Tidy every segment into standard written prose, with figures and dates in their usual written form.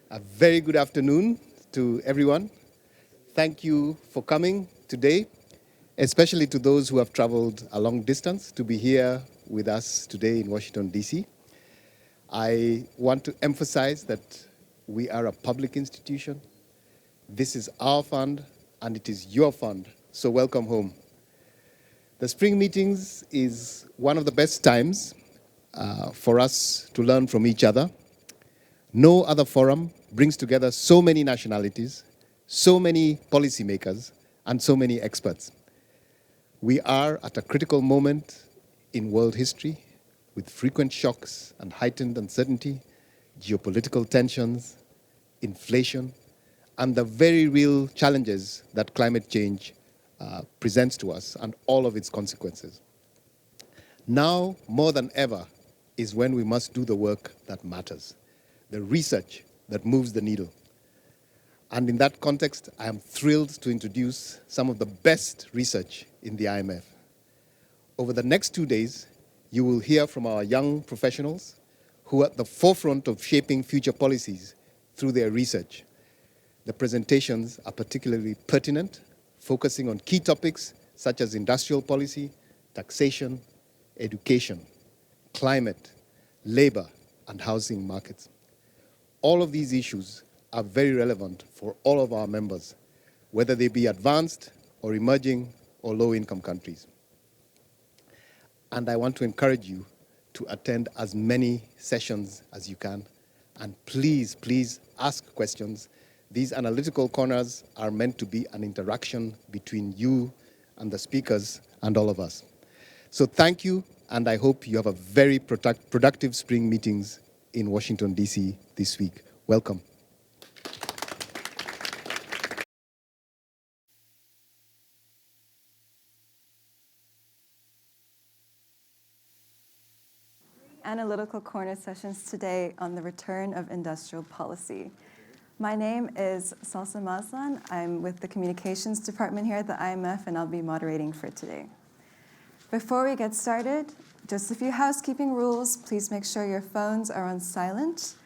A very good afternoon to everyone. Thank you for coming today, especially to those who have traveled a long distance to be here with us today in Washington, D.C. I want to emphasize that we are a public institution. This is our fund, and it is your fund, so welcome home. The spring meetings is one of the best times for us to learn from each other. No other forum brings together so many nationalities, so many policymakers, and so many experts. We are at a critical moment in world history with frequent shocks and heightened uncertainty, geopolitical tensions, inflation, and the very real challenges that climate change presents to us and all of its consequences. Now, more than ever, is when we must do the work that matters, the research that moves the needle. And in that context, I am thrilled to introduce some of the best research in the IMF. Over the next 2 days, you will hear from our young professionals who are at the forefront of shaping future policies through their research. The presentations are particularly pertinent, focusing on key topics such as industrial policy, taxation, education, climate, labor, and housing markets. All of these issues are very relevant for all of our members, whether they be advanced or emerging or low-income countries. And I want to encourage you to attend as many sessions as you can. And please, please ask questions. These analytical corners are meant to be an interaction between you and the speakers and all of us. So thank you, and I hope you have a very productive spring meetings in Washington, D.C. this week. Welcome. Analytical Corner sessions today on the return of industrial policy. My name is Salsa Mazlan. I'm with the Communications Department here at the IMF, and I'll be moderating for today. Before we get started, just a few housekeeping rules. Please make sure your phones are on silent.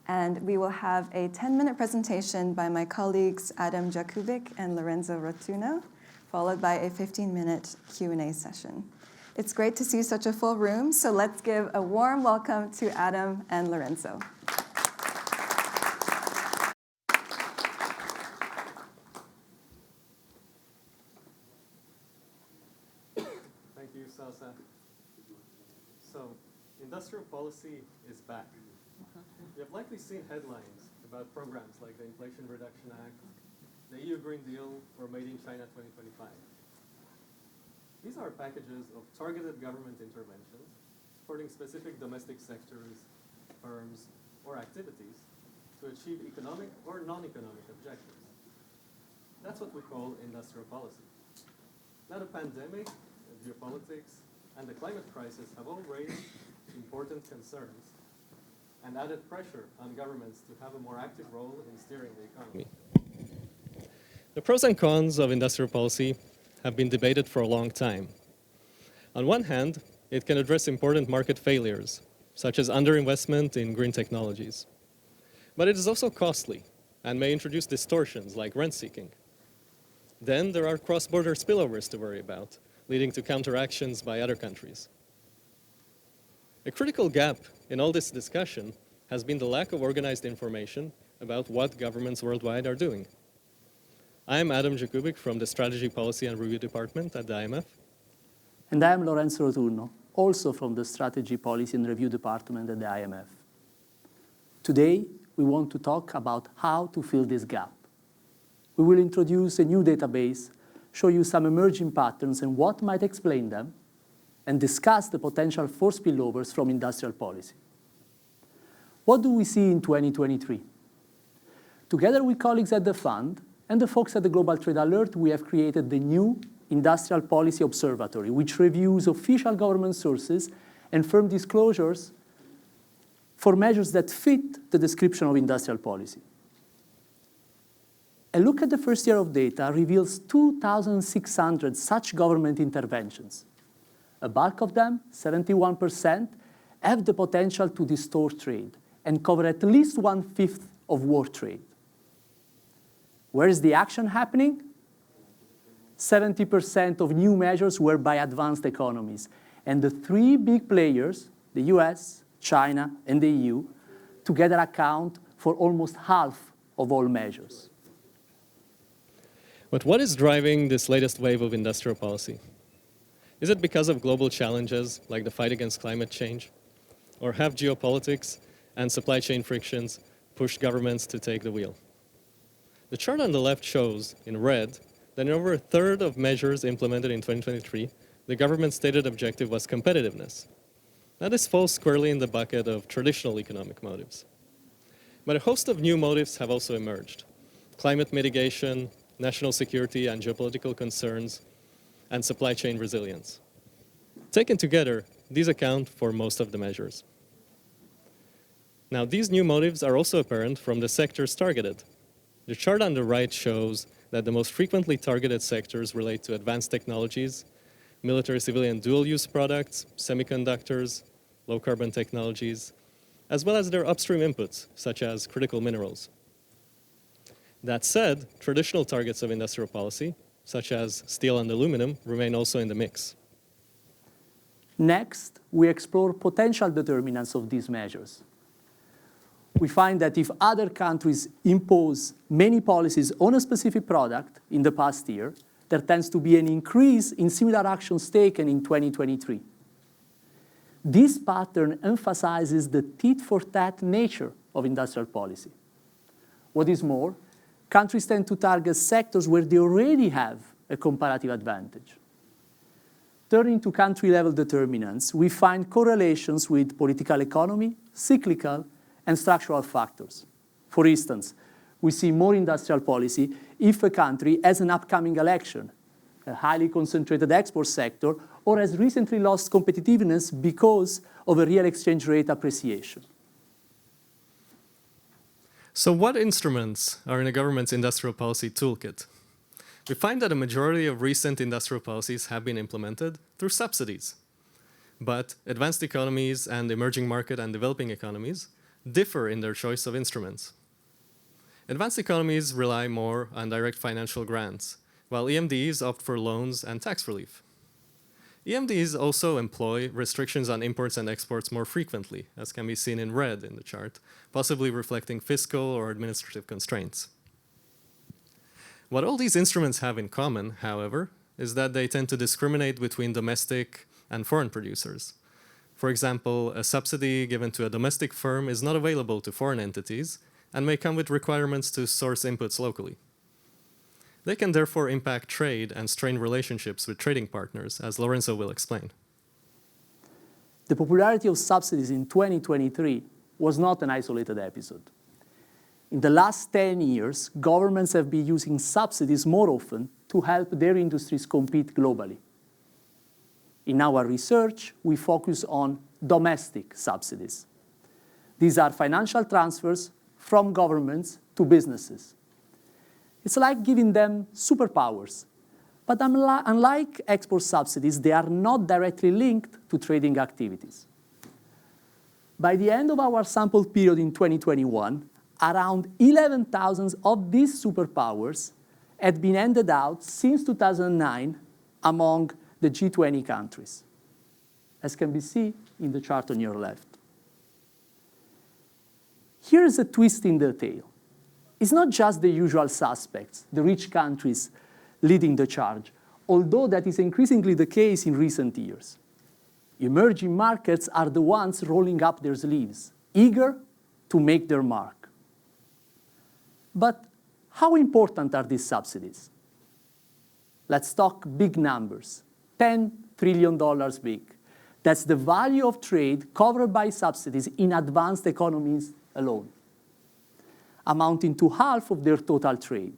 And we will have a 10-minute presentation by my colleagues Adam Jakubik and Lorenzo Rotuno, followed by a 15-minute Q&A session. It's great to see such a full room, so let's give a warm welcome to Adam and Lorenzo. Thank you, Salsa. So, industrial policy is back. You have likely seen headlines about programs like the Inflation Reduction Act, the EU Green Deal, or Made in China 2025. These are packages of targeted government interventions supporting specific domestic sectors, firms, or activities to achieve economic or non-economic objectives. That's what we call industrial policy. Now the pandemic, geopolitics, and the climate crisis have all raised important concerns and added pressure on governments to have a more active role in steering the economy. The pros and cons of industrial policy have been debated for a long time. On one hand, it can address important market failures, such as underinvestment in green technologies. But it is also costly and may introduce distortions like rent-seeking. Then there are cross-border spillovers to worry about, leading to counteractions by other countries. A critical gap in all this discussion has been the lack of organized information about what governments worldwide are doing. I am Adam Jakubik from the Strategy, Policy and Review Department at the IMF. And I am Lorenzo Rotuno, also from the Strategy, Policy and Review Department at the IMF. Today, we want to talk about how to fill this gap. We will introduce a new database, show you some emerging patterns and what might explain them, and discuss the potential for spillovers from industrial policy. What do we see in 2023? Together with colleagues at the Fund and the folks at the Global Trade Alert, we have created the new Industrial Policy Observatory, which reviews official government sources and firm disclosures for measures that fit the description of industrial policy. A look at the first year of data reveals 2,600 such government interventions. A bulk of them, 71%, have the potential to distort trade and cover at least 1/5 of world trade. Where is the action happening? 70% of new measures were by advanced economies. And the three big players, the US, China, and the EU, together account for almost half of all measures. But what is driving this latest wave of industrial policy? Is it because of global challenges like the fight against climate change? Or have geopolitics and supply chain frictions pushed governments to take the wheel? The chart on the left shows, in red, that in over a third of measures implemented in 2023, the government's stated objective was competitiveness. Now this falls squarely in the bucket of traditional economic motives. But a host of new motives have also emerged. Climate mitigation, national security and geopolitical concerns, and supply chain resilience. Taken together, these account for most of the measures. Now, these new motives are also apparent from the sectors targeted. The chart on the right shows that the most frequently targeted sectors relate to advanced technologies, military-civilian dual-use products, semiconductors, low-carbon technologies, as well as their upstream inputs, such as critical minerals. That said, traditional targets of industrial policy, such as steel and aluminum, remain also in the mix. Next, we explore potential determinants of these measures. We find that if other countries impose many policies on a specific product in the past year, there tends to be an increase in similar actions taken in 2023. This pattern emphasizes the tit-for-tat nature of industrial policy. What is more, countries tend to target sectors where they already have a comparative advantage. Turning to country-level determinants, we find correlations with political economy, cyclical, and structural factors. For instance, we see more industrial policy if a country has an upcoming election, a highly concentrated export sector, or has recently lost competitiveness because of a real exchange rate appreciation. So what instruments are in a government's industrial policy toolkit? We find that a majority of recent industrial policies have been implemented through subsidies. But advanced economies and emerging market and developing economies differ in their choice of instruments. Advanced economies rely more on direct financial grants, while EMDs opt for loans and tax relief. EMDs also employ restrictions on imports and exports more frequently, as can be seen in red in the chart, possibly reflecting fiscal or administrative constraints. What all these instruments have in common, however, is that they tend to discriminate between domestic and foreign producers. For example, a subsidy given to a domestic firm is not available to foreign entities and may come with requirements to source inputs locally. They can therefore impact trade and strain relationships with trading partners, as Lorenzo will explain. The popularity of subsidies in 2023 was not an isolated episode. In the last 10 years, governments have been using subsidies more often to help their industries compete globally. In our research, we focus on domestic subsidies. These are financial transfers from governments to businesses. It's like giving them superpowers. But unlike export subsidies, they are not directly linked to trading activities. By the end of our sample period in 2021, around 11,000 of these superpowers had been handed out since 2009 among the G20 countries, as can be seen in the chart on your left. Here's a twist in the tale. It's not just the usual suspects, the rich countries, leading the charge, although that is increasingly the case in recent years. Emerging markets are the ones rolling up their sleeves, eager to make their mark. But how important are these subsidies? Let's talk big numbers, $10 trillion big. That's the value of trade covered by subsidies in advanced economies alone, amounting to half of their total trade.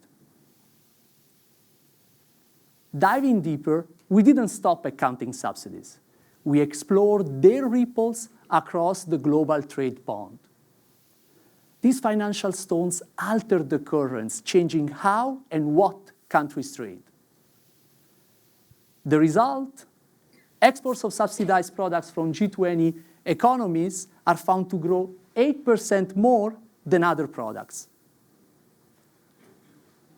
Diving deeper, we didn't stop at counting subsidies. We explored their ripples across the global trade pond. These financial stones alter the currents, changing how and what countries trade. The result? Exports of subsidized products from G20 economies are found to grow 8% more than other products.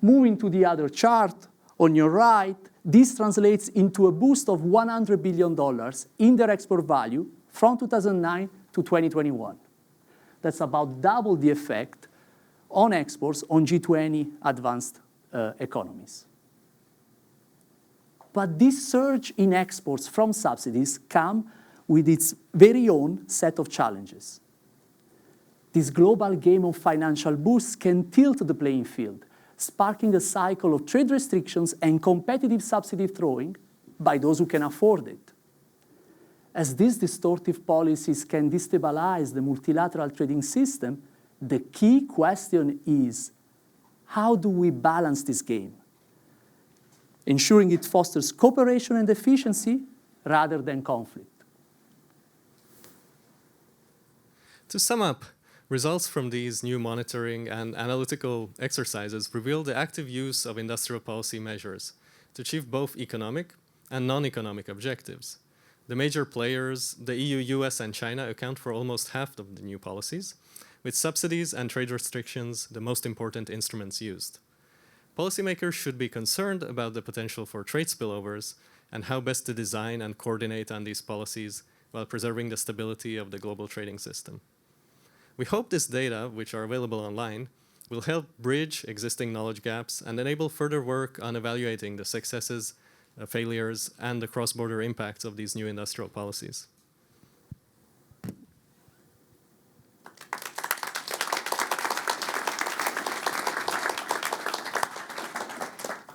Moving to the other chart on your right, this translates into a boost of $100 billion in their export value from 2009 to 2021. That's about double the effect on exports on G20 advanced economies. But this surge in exports from subsidies comes with its very own set of challenges. This global game of financial boosts can tilt the playing field, sparking a cycle of trade restrictions and competitive subsidy throwing by those who can afford it. As these distortive policies can destabilize the multilateral trading system, the key question is, how do we balance this game, ensuring it fosters cooperation and efficiency rather than conflict? To sum up, results from these new monitoring and analytical exercises reveal the active use of industrial policy measures to achieve both economic and non-economic objectives. The major players, the EU, US, and China, account for almost half of the new policies, with subsidies and trade restrictions the most important instruments used. Policymakers should be concerned about the potential for trade spillovers and how best to design and coordinate on these policies while preserving the stability of the global trading system. We hope this data, which are available online, will help bridge existing knowledge gaps and enable further work on evaluating the successes, failures, and the cross-border impacts of these new industrial policies.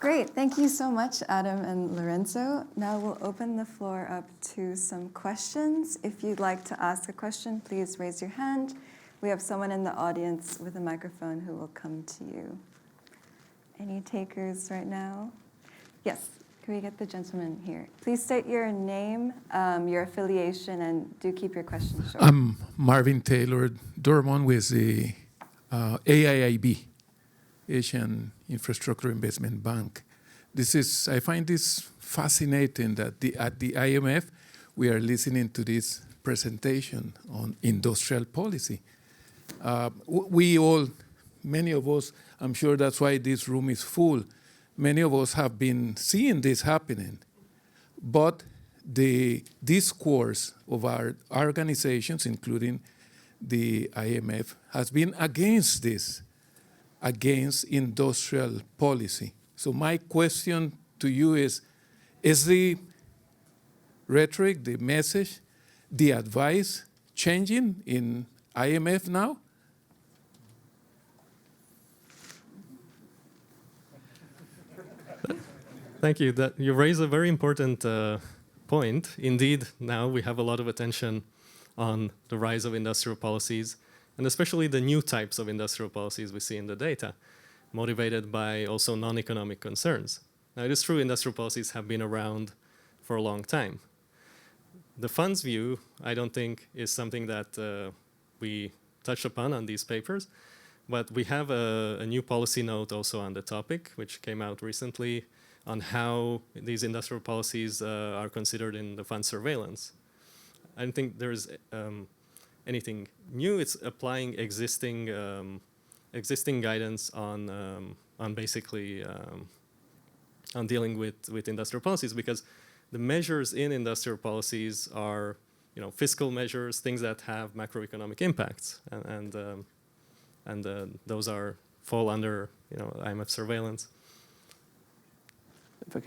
Great, thank you so much, Adam and Lorenzo. Now we'll open the floor up to some questions. If you'd like to ask a question, please raise your hand. We have someone in the audience with a microphone who will come to you. Any takers right now? Yes, can we get the gentleman here? Please state your name, your affiliation, and do keep your questions short. I'm Marvin Taylor Dormon with the AIIB, Asian Infrastructure Investment Bank. I find this fascinating that at the IMF, we are listening to this presentation on industrial policy. Many of us, I'm sure that's why this room is full, many of us have been seeing this happening. But the discourse of our organizations, including the IMF, has been against this, against industrial policy. So my question to you is the rhetoric, the message, the advice changing in IMF now? Thank you. You raise a very important point. Indeed, now we have a lot of attention on the rise of industrial policies, and especially the new types of industrial policies we see in the data, motivated by also non-economic concerns. Now, it is true industrial policies have been around for a long time. The fund's view, I don't think, is something that we touched upon on these papers, but we have a new policy note also on the topic, which came out recently, on how these industrial policies are considered in the fund surveillance. I don't think there's anything new. It's applying existing guidance on basically on dealing with industrial policies, because the measures in industrial policies are, fiscal measures, things that have macroeconomic impacts, and those fall under, IMF surveillance. If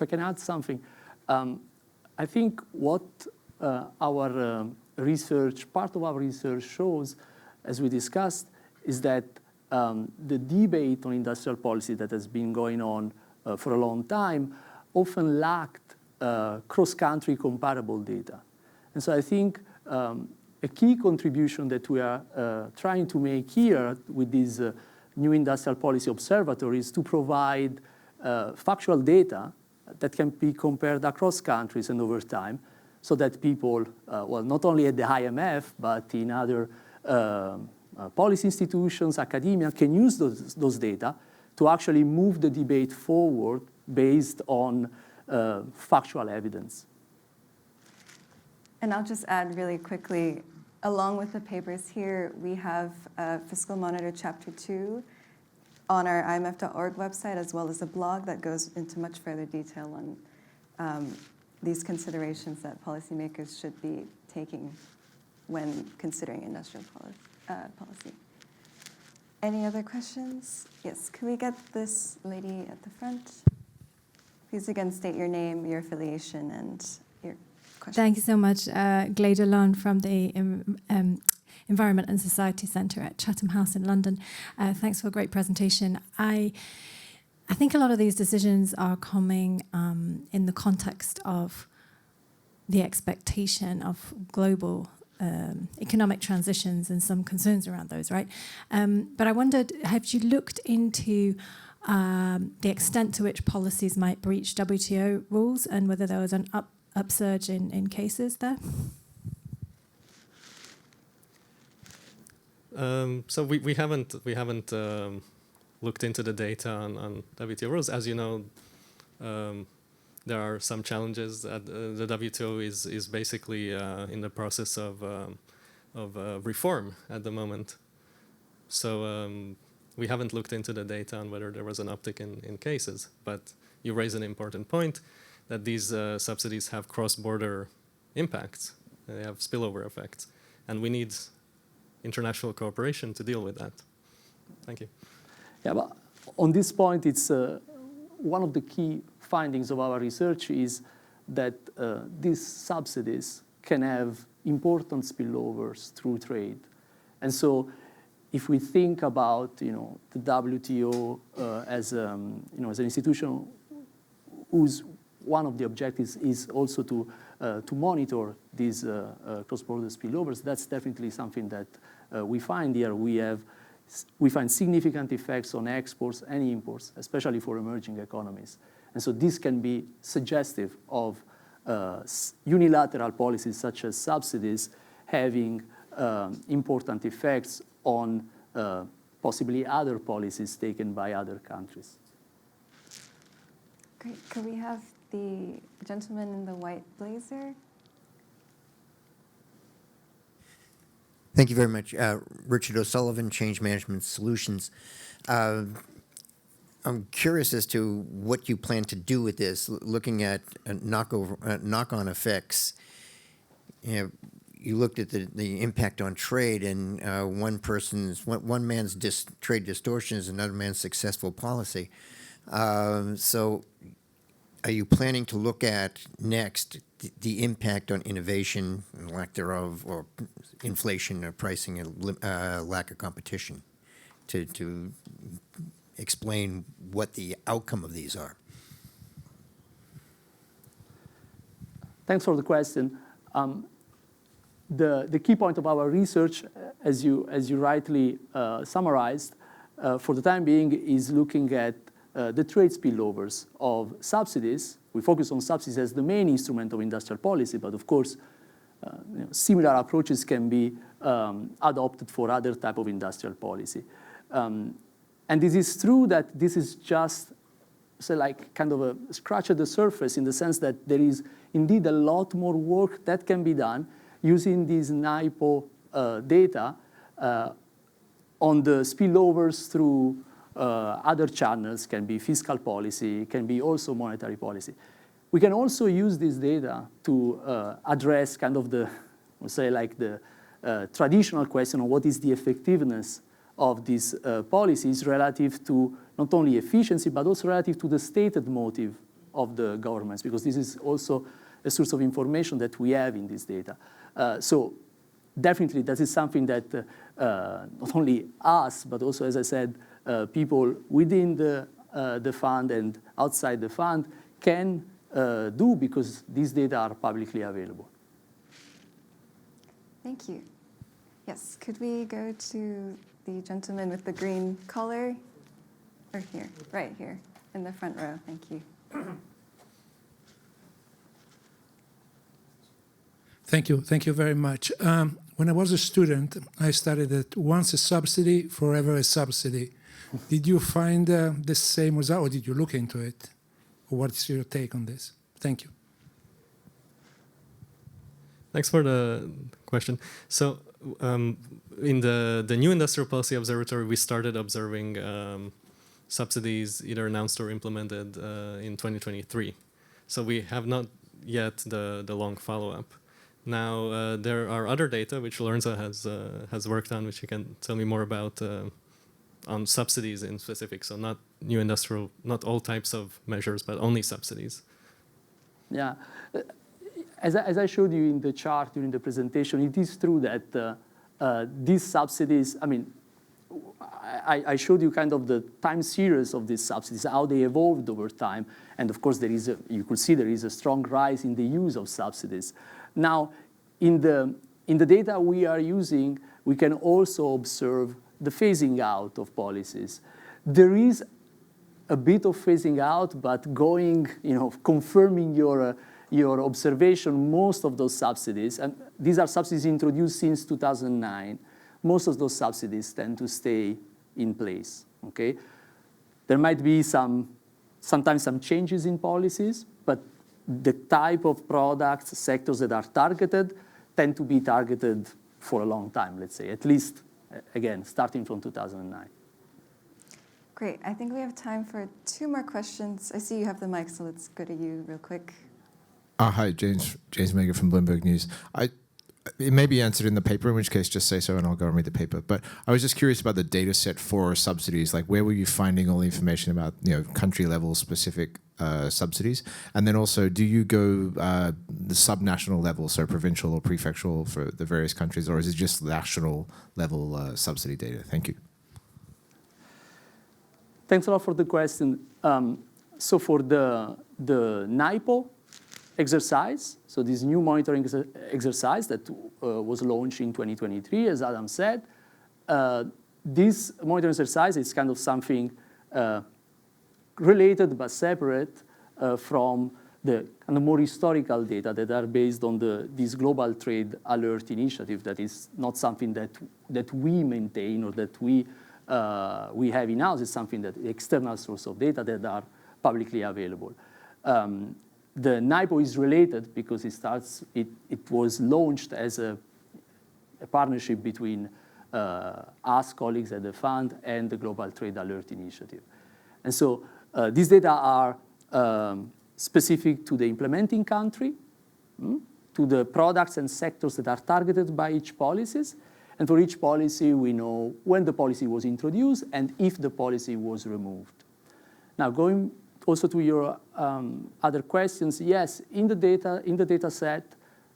I can add something, I think what our research, part of our research shows, as we discussed, is that the debate on industrial policy that has been going on for a long time often lacked cross-country comparable data. And so I think a key contribution that we are trying to make here with this new industrial policy observatory is to provide factual data that can be compared across countries and over time, so that people, not only at the IMF, but in other policy institutions, academia, can use those data to actually move the debate forward based on factual evidence. And I'll just add really quickly, along with the papers here, we have Fiscal Monitor Chapter 2 on our imf.org website, as well as a blog that goes into much further detail on these considerations that policymakers should be taking when considering industrial policy. Any other questions? Yes, could we get this lady at the front? Please again state your name, your affiliation, and your question. Thank you so much. Glada Lund from the Environment and Society Centre at Chatham House in London. Thanks for a great presentation. I think a lot of these decisions are coming in the context of the expectation of global economic transitions and some concerns around those, right? But I wondered, have you looked into the extent to which policies might breach WTO rules and whether there was an upsurge in cases there? So we haven't looked into the data on WTO rules. As you know, there are some challenges. The WTO is basically in the process of reform at the moment. So we haven't looked into the data on whether there was an uptick in cases. But you raise an important point that these subsidies have cross-border impacts. They have spillover effects. And we need international cooperation to deal with that. Thank you. Yeah, but on this point, it's one of the key findings of our research is that these subsidies can have important spillovers through trade. And so if we think about the WTO as an institution whose one of the objectives is also to monitor these cross-border spillovers, that's definitely something that we find here. We find significant effects on exports and imports, especially for emerging economies. And so this can be suggestive of unilateral policies such as subsidies having important effects on possibly other policies taken by other countries. Great. Could we have the gentleman in the white blazer? Thank you very much. Richard O'Sullivan, Change Management Solutions. I'm curious as to what you plan to do with this, looking at knock-on effects. You looked at the impact on trade, and one man's trade distortion is another man's successful policy. So are you planning to look at next the impact on innovation, and lack thereof, or inflation or pricing, and lack of competition, to explain what the outcome of these are? Thanks for the question. The key point of our research, as you rightly summarized, for the time being, is looking at the trade spillovers of subsidies. We focus on subsidies as the main instrument of industrial policy, but of course, similar approaches can be adopted for other type of industrial policy. And this is true that this is just like kind of a scratch at the surface, in the sense that there is indeed a lot more work that can be done using these NIPO data on the spillovers through other channels. Can be fiscal policy, can be also monetary policy. We can also use this data to address kind of the traditional question of what is the effectiveness of these policies relative to not only efficiency, but also relative to the stated motive of the governments, because this is also a source of information that we have in this data. So definitely that is something that not only us, but also, as I said, people within the fund and outside the fund can do, because these data are publicly available. Thank you. Yes, could we go to the gentleman with the green collar? Or here, right here, in the front row. Thank you. Thank you very much. When I was a student, I studied that once a subsidy, forever a subsidy. Did you find the same result, or did you look into it? Or what's your take on this? Thank you. Thanks for the question. So in the new Industrial Policy Observatory, we started observing subsidies either announced or implemented in 2023. So we have not yet the long follow-up. Now, there are other data which Lorenzo has worked on, which you can tell me more about on subsidies in specific. So not new industrial, not all types of measures, but only subsidies. Yeah. As I showed you in the chart during the presentation, it is true that these subsidies, I mean, I showed you kind of the time series of these subsidies, how they evolved over time. And of course, you could see there is a strong rise in the use of subsidies. Now, in the data we are using, we can also observe the phasing out of policies. There is a bit of phasing out, but confirming your observation, most of those subsidies, and these are subsidies introduced since 2009, most of those subsidies tend to stay in place, okay? There might be sometimes some changes in policies, but the type of products, sectors that are targeted tend to be targeted for a long time, let's say, at least, again, starting from 2009. Great. I think we have time for 2 more questions. I see you have the mic, so let's go to you real quick. Hi, James Mager from Bloomberg News. It may be answered in the paper, in which case just say so and I'll go and read the paper. But I was just curious about the data set for subsidies. Like, where were you finding all the information about, country level specific subsidies? And then also, do you go the subnational level, so provincial or prefectural for the various countries, or is it just national level subsidy data? Thank you. Thanks a lot for the question. So for the NIPO exercise, so this new monitoring exercise that was launched in 2023, as Adam said, this monitoring exercise is kind of something related but separate from the kind of more historical data that are based on this global trade alert initiative that is not something that we maintain or that we have in-house. It's something that external source of data that are publicly available. The NIPO is related because it was launched as a partnership between us, colleagues at the fund, and the Global Trade Alert Initiative. And so these data are specific to the implementing country, to the products and sectors that are targeted by each policies. And for each policy, we know when the policy was introduced and if the policy was removed. Now, going also to your other questions, yes, in the data set,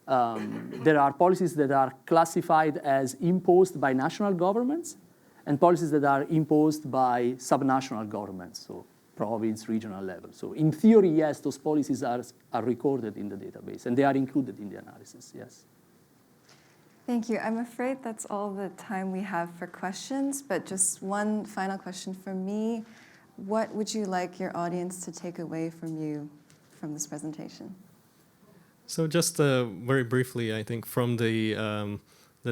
there are policies that are classified as imposed by national governments and policies that are imposed by subnational governments, so province, regional level. So in theory, yes, those policies are recorded in the database, and they are included in the analysis, yes. Thank you. I'm afraid that's all the time we have for questions, but just one final question from me. What would you like your audience to take away from this presentation? So just very briefly, I think from the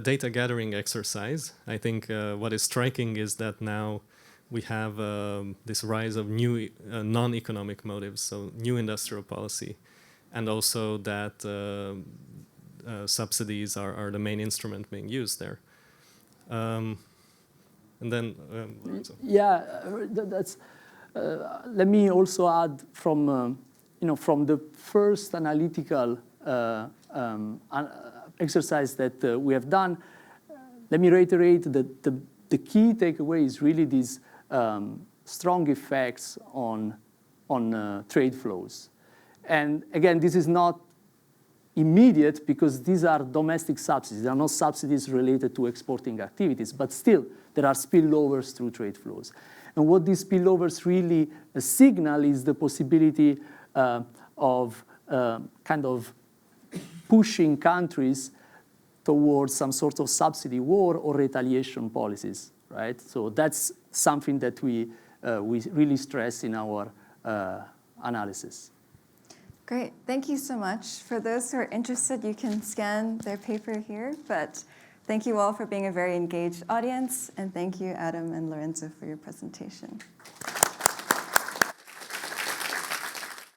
data gathering exercise, I think what is striking is that now we have this rise of new non-economic motives, so new industrial policy, and also that subsidies are the main instrument being used there. And then, yeah, that's. Let me also add from the first analytical exercise that we have done. Let me reiterate that the key takeaway is really these strong effects on trade flows. And again, this is not immediate because these are domestic subsidies. They are not subsidies related to exporting activities, but still there are spillovers through trade flows. And what these spillovers really signal is the possibility of kind of pushing countries towards some sort of subsidy war or retaliation policies, right? So that's something that we really stress in our analysis. Great. Thank you so much. For those who are interested, you can scan their paper here, but thank you all for being a very engaged audience, and thank you, Adam and Lorenzo, for your presentation.